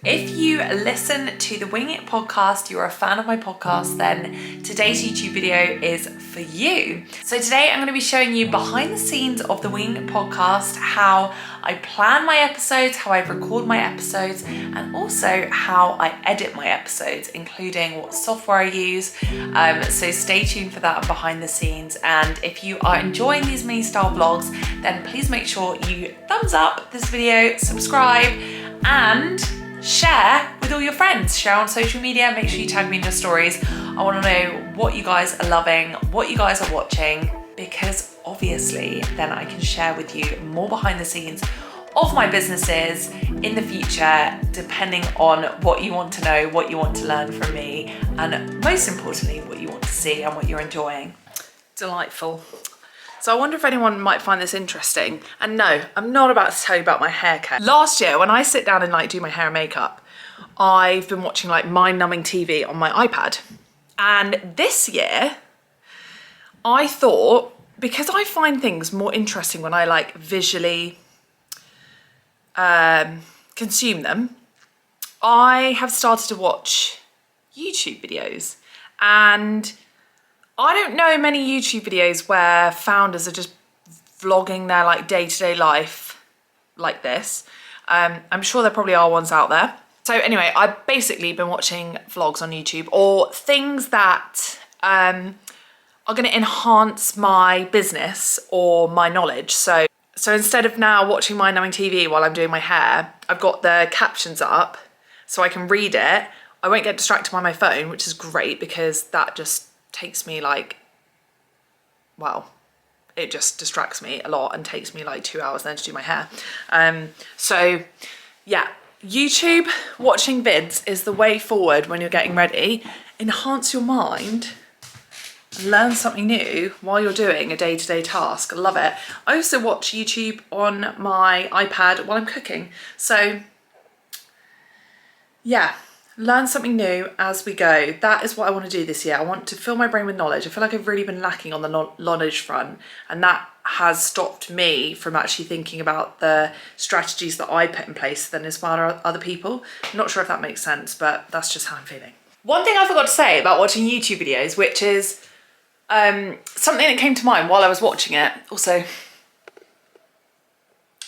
If you listen to the Wing It podcast, you're a fan of my podcast, then today's YouTube video is for you. So today I'm going to be showing you behind the scenes of the Wing It podcast, how I plan my episodes, how I record my episodes, and also how I edit my episodes, including what software I use. So stay tuned for that behind the scenes. And if you are enjoying these mini style vlogs, then please make sure you thumbs up this video, subscribe, and share with all your friends. Share on social media, make sure you tag me in your stories. I want to know what you guys are loving, what you guys are watching, because obviously then I can share with you more behind the scenes of my businesses in the future, depending on what you want to know, what you want to learn from me, and most importantly, what you want to see and what you're enjoying. Delightful. So I wonder if anyone might find this interesting. And no, I'm not about to tell you about my haircut. Last year, when I sit down and do my hair and makeup, I've been watching mind-numbing TV on my iPad. And this year, I thought, because I find things more interesting when I visually consume them, I have started to watch YouTube videos. And I don't know many YouTube videos where founders are just vlogging their day-to-day life like this. I'm sure there probably are ones out there. So anyway, I've basically been watching vlogs on YouTube or things that are going to enhance my business or my knowledge. So instead of now watching mind-numbing TV while I'm doing my hair, I've got the captions up so I can read it. I won't get distracted by my phone, which is great because that just takes me it just distracts me a lot and takes me 2 hours then to do my hair. So yeah, YouTube watching vids is the way forward when you're getting ready. Enhance your mind and learn something new while you're doing a day-to-day task. I love it. I also watch YouTube on my iPad while I'm cooking. So yeah, learn something new as we go. That is what I want to do this year. I want to fill my brain with knowledge. I feel like I've really been lacking on the knowledge front, and that has stopped me from actually thinking about the strategies that I put in place that inspire other people. I'm not sure if that makes sense, but that's just how I'm feeling. One thing I forgot to say about watching YouTube videos, which is something that came to mind while I was watching it. Also, I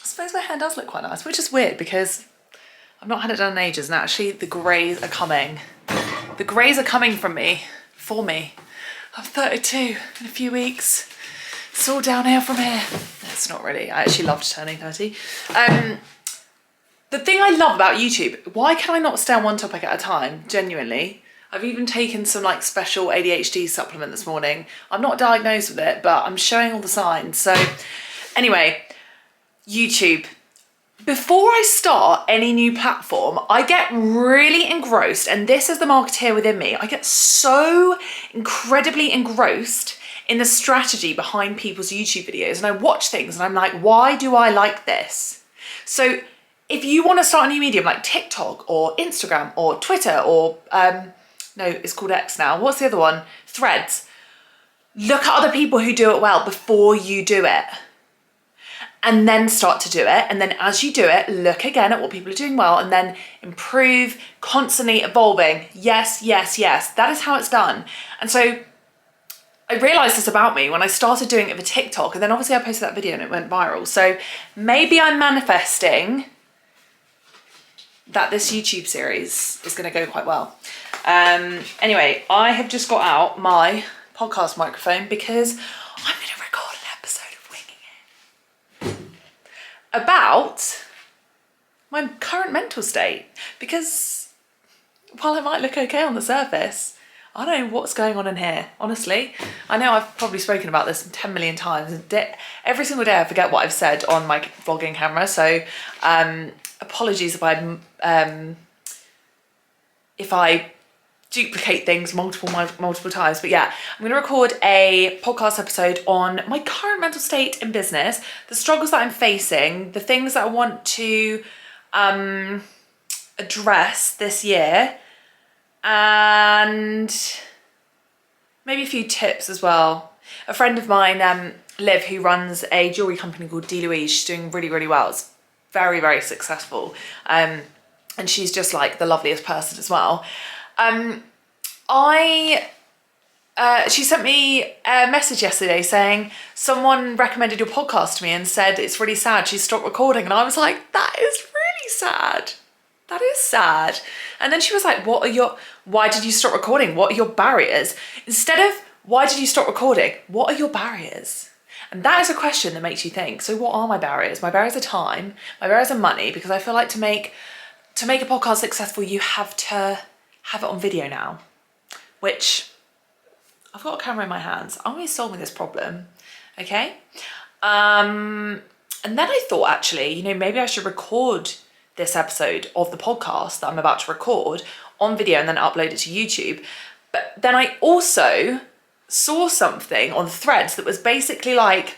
suppose my hair does look quite nice, which is weird because I've not had it done in ages, and actually the greys are coming. The greys are coming for me. I'm 32 in a few weeks. It's all downhill from here. It's not really. I actually loved turning 30. The thing I love about YouTube, why can I not stay on one topic at a time? Genuinely. I've even taken some special ADHD supplement this morning. I'm not diagnosed with it, but I'm showing all the signs. So anyway, YouTube. Before I start any new platform, I get really engrossed, and this is the marketeer within me. I get so incredibly engrossed in the strategy behind people's YouTube videos, and I watch things and I'm like, why do I like this? So if you want to start a new medium like TikTok or Instagram or Twitter or, no, it's called X now. What's the other one? Threads. Look at other people who do it well before you do it. And then start to do it. And then as you do it, look again at what people are doing well and then improve, constantly evolving. Yes, yes, yes. That is how it's done. And so I realized this about me when I started doing it for TikTok, and then obviously I posted that video and it went viral. So maybe I'm manifesting that this YouTube series is going to go quite well. Anyway, I have just got out my podcast microphone because I'm going to record an episode of Winging It about my current mental state, because while I might look okay on the surface, I don't know what's going on in here, honestly. I know I've probably spoken about this 10 million times. Every single day I forget what I've said on my vlogging camera, so apologies if I duplicate things multiple times. But yeah, I'm going to record a podcast episode on my current mental state in business, the struggles that I'm facing, the things that I want to address this year, and maybe a few tips as well. A friend of mine, Liv, who runs a jewellery company called D. Louise, she's doing really, really well. It's very, very successful. and she's just like the loveliest person as well. She sent me a message yesterday saying someone recommended your podcast to me and said it's really sad she stopped recording, and I was like, that is really sad. That is sad. And then she was like, why did you stop recording? What are your barriers? Instead of, why did you stop recording? What are your barriers? And that is a question that makes you think, so what are my barriers? My barriers are time, my barriers are money, because I feel like to make a podcast successful, you have to have it on video now, which I've got a camera in my hands. I'm going to solve this problem, okay? And then I thought, actually, maybe I should record this episode of the podcast that I'm about to record on video and then upload it to YouTube. But then I also saw something on Threads that was basically like,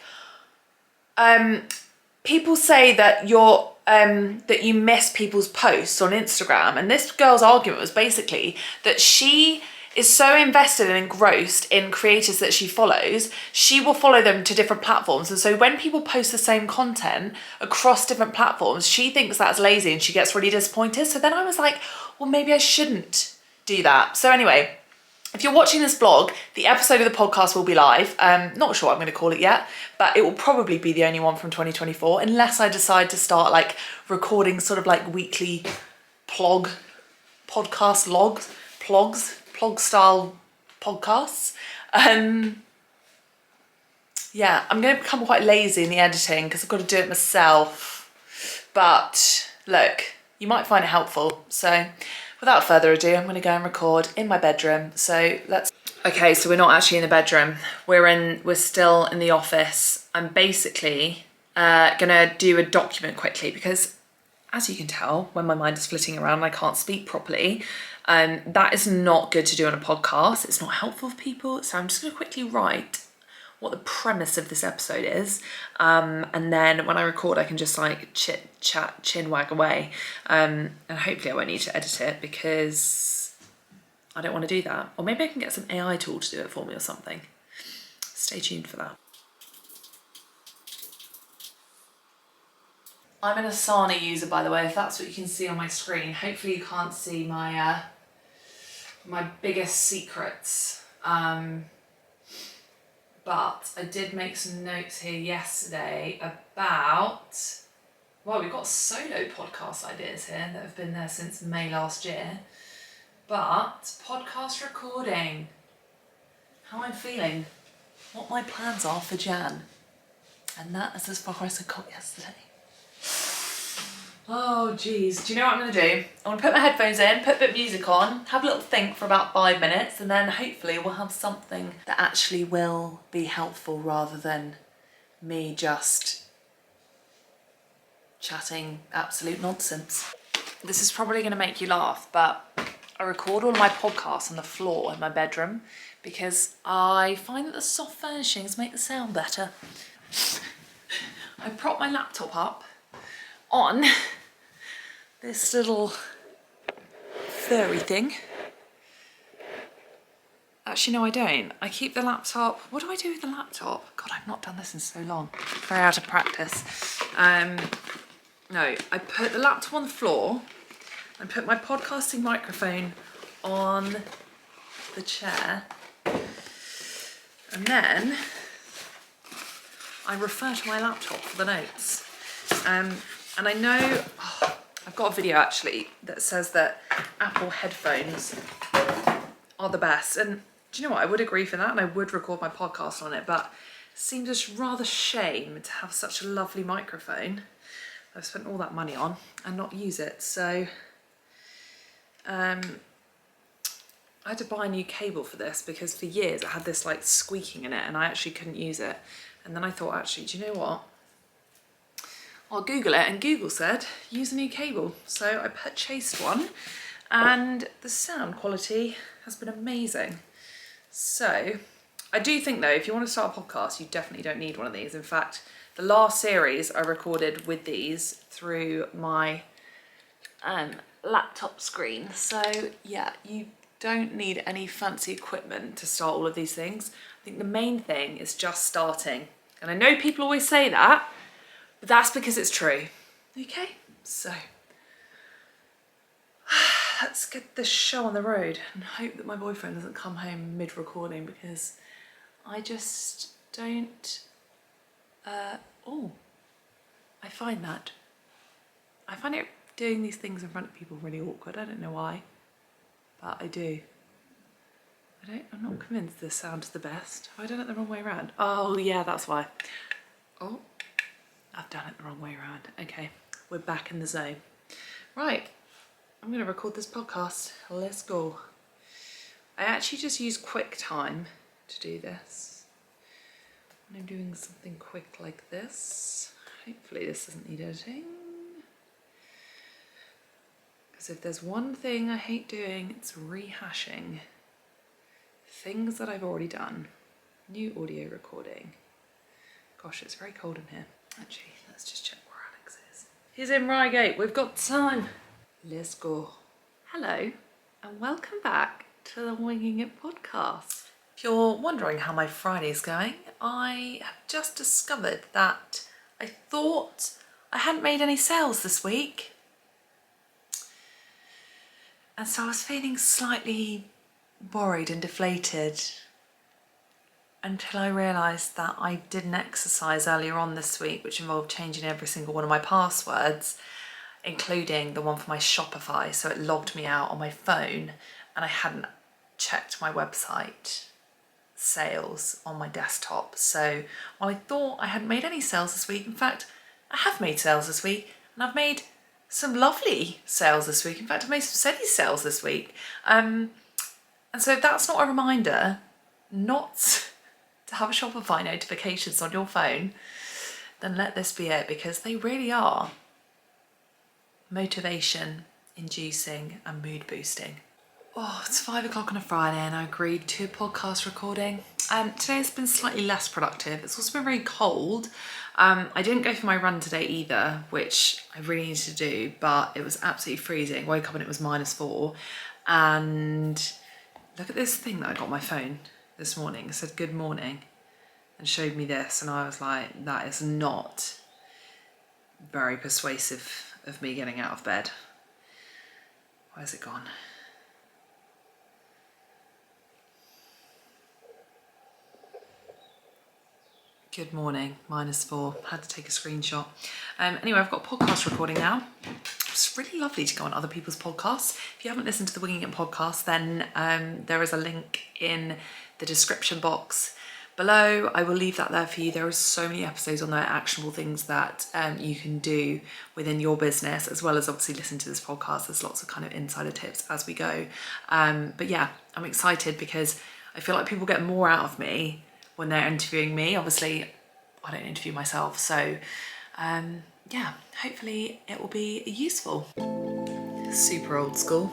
people say that that you miss people's posts on Instagram, and this girl's argument was basically that she is so invested and engrossed in creators that she follows, she will follow them to different platforms. And so when people post the same content across different platforms, she thinks that's lazy and she gets really disappointed. So then I was like, well, maybe I shouldn't do that. So anyway, if you're watching this vlog, the episode of the podcast will be live. Not sure what I'm going to call it yet, but it will probably be the only one from 2024, unless I decide to start like recording sort of like weekly podcast plog style podcasts. Yeah, I'm going to become quite lazy in the editing because I've got to do it myself. But look, you might find it helpful. So without further ado, I'm going to go and record in my bedroom. So okay, so we're not actually in the bedroom. We're still in the office. I'm basically gonna do a document quickly because, as you can tell, when my mind is flitting around and I can't speak properly, that is not good to do on a podcast. It's not helpful for people. So I'm just gonna quickly write what the premise of this episode is. And then when I record, I can just like chit chat, chin wag away. And hopefully I won't need to edit it because I don't want to do that. Or maybe I can get some AI tool to do it for me or something. Stay tuned for that. I'm an Asana user, by the way, if that's what you can see on my screen. Hopefully you can't see my my biggest secrets. But I did make some notes here yesterday about, well, we've got solo podcast ideas here that have been there since May last year. But podcast recording, how I'm feeling, what my plans are for Jan. And that is as far as I got yesterday. Oh geez, do you know what I'm gonna do? I'm gonna put my headphones in, put a bit of music on, have a little think for about 5 minutes, and then hopefully we'll have something that actually will be helpful rather than me just chatting absolute nonsense. This is probably gonna make you laugh, but I record all of my podcasts on the floor in my bedroom because I find that the soft furnishings make the sound better. I prop my laptop up on this little furry thing. Actually, no, I don't. I keep the laptop. What do I do with the laptop? God, I've not done this in so long. Very out of practice. No, I put the laptop on the floor and put my podcasting microphone on the chair. And then I refer to my laptop for the notes. And I know, I've got a video actually that says that Apple headphones are the best. And do you know what? I would agree for that and I would record my podcast on it, but it seems just rather shame to have such a lovely microphone I've spent all that money on and not use it. So I had to buy a new cable for this because for years it had this like squeaking in it and I actually couldn't use it. And then I thought, actually, do you know what? I'll Google it, and Google said, use a new cable. So I purchased one and the sound quality has been amazing. So I do think though, if you want to start a podcast, you definitely don't need one of these. In fact, the last series I recorded with these through my laptop screen. So yeah, you don't need any fancy equipment to start all of these things. I think the main thing is just starting. And I know people always say that, but that's because it's true. Okay, so let's get this show on the road and hope that my boyfriend doesn't come home mid-recording, because I just don't, I find it doing these things in front of people really awkward. I don't know why, but I do. I'm not convinced this sound is the best. Have I done it the wrong way around? Oh yeah, that's why. Oh, I've done it the wrong way around. Okay, we're back in the zone. Right, I'm gonna record this podcast. Let's go. I actually just use QuickTime to do this. When I'm doing something quick like this, hopefully this doesn't need editing. Because if there's one thing I hate doing, it's rehashing things that I've already done. New audio recording. Gosh, it's very cold in here. Actually, let's just check where Alex is. He's in Reigate. We've got time. Let's go. Hello, and welcome back to the Winging It podcast. If you're wondering how my Friday's going, I have just discovered that I thought I hadn't made any sales this week. And so I was feeling slightly worried and deflated until I realised that I did an exercise earlier on this week which involved changing every single one of my passwords, including the one for my Shopify, so it logged me out on my phone, and I hadn't checked my website sales on my desktop. So while I thought I hadn't made any sales this week, in fact I have made sales this week, and I've made some lovely sales this week. In fact, I've made some steady sales this week. And so if that's not a reminder not to have Shopify notifications on your phone, then let this be it, because they really are motivation inducing and mood boosting. Oh, it's 5 o'clock on a Friday and I agreed to a podcast recording. Today has been slightly less productive. It's also been very cold. I didn't go for my run today either, which I really needed to do, but it was absolutely freezing. Woke up and it was -4. And look at this thing that I got on my phone this morning. It said good morning and showed me this, and I was like, that is not very persuasive of me getting out of bed. Where's it gone? Good morning, -4. Had to take a screenshot. Anyway, I've got a podcast recording now. It's really lovely to go on other people's podcasts. If you haven't listened to the Winging It podcast, then there is a link in the description box below. I will leave that there for you. There are so many episodes on there, actionable things that you can do within your business, as well as obviously listen to this podcast. There's lots of kind of insider tips as we go. But yeah, I'm excited because I feel like people get more out of me when they're interviewing me. Obviously, I don't interview myself, so yeah, hopefully it will be useful. Super old school,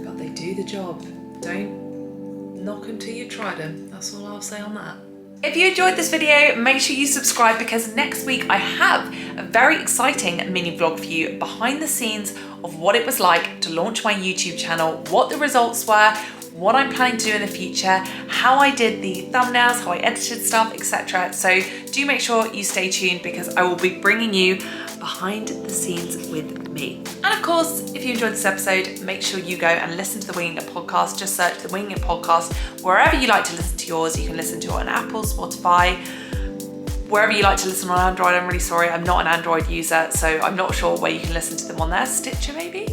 but they do the job. Don't knock them till you try them. That's all I'll say on that. If you enjoyed this video, make sure you subscribe, because next week I have a very exciting mini vlog for you behind the scenes of what it was like to launch my YouTube channel, what the results were, what I'm planning to do in the future, how I did the thumbnails, how I edited stuff, etc. So do make sure you stay tuned, because I will be bringing you behind the scenes with me. And of course, if you enjoyed this episode, make sure you go and listen to the Winging It podcast. Just search the Winging It podcast wherever you like to listen to yours. You can listen to it on Apple, Spotify, wherever you like to listen on Android. I'm really sorry, I'm not an Android user, so I'm not sure where you can listen to them on there. Stitcher maybe?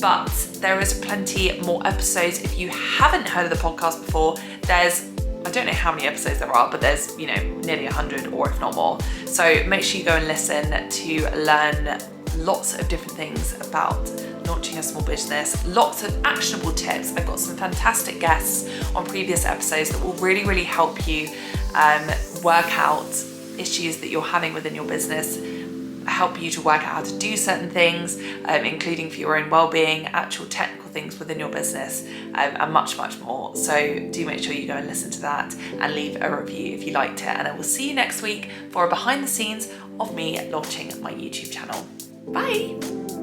But there is plenty more episodes. If you haven't heard of the podcast before, I don't know how many episodes there are, but there's, nearly 100, or if not more. So make sure you go and listen to learn lots of different things about launching a small business, lots of actionable tips. I've got some fantastic guests on previous episodes that will really, really help you work out issues that you're having within your business, help you to work out how to do certain things, including for your own well-being, actual technical things within your business, and much, much more. So do make sure you go and listen to that and leave a review if you liked it. And I will see you next week for a behind the scenes of me launching my YouTube channel. Bye.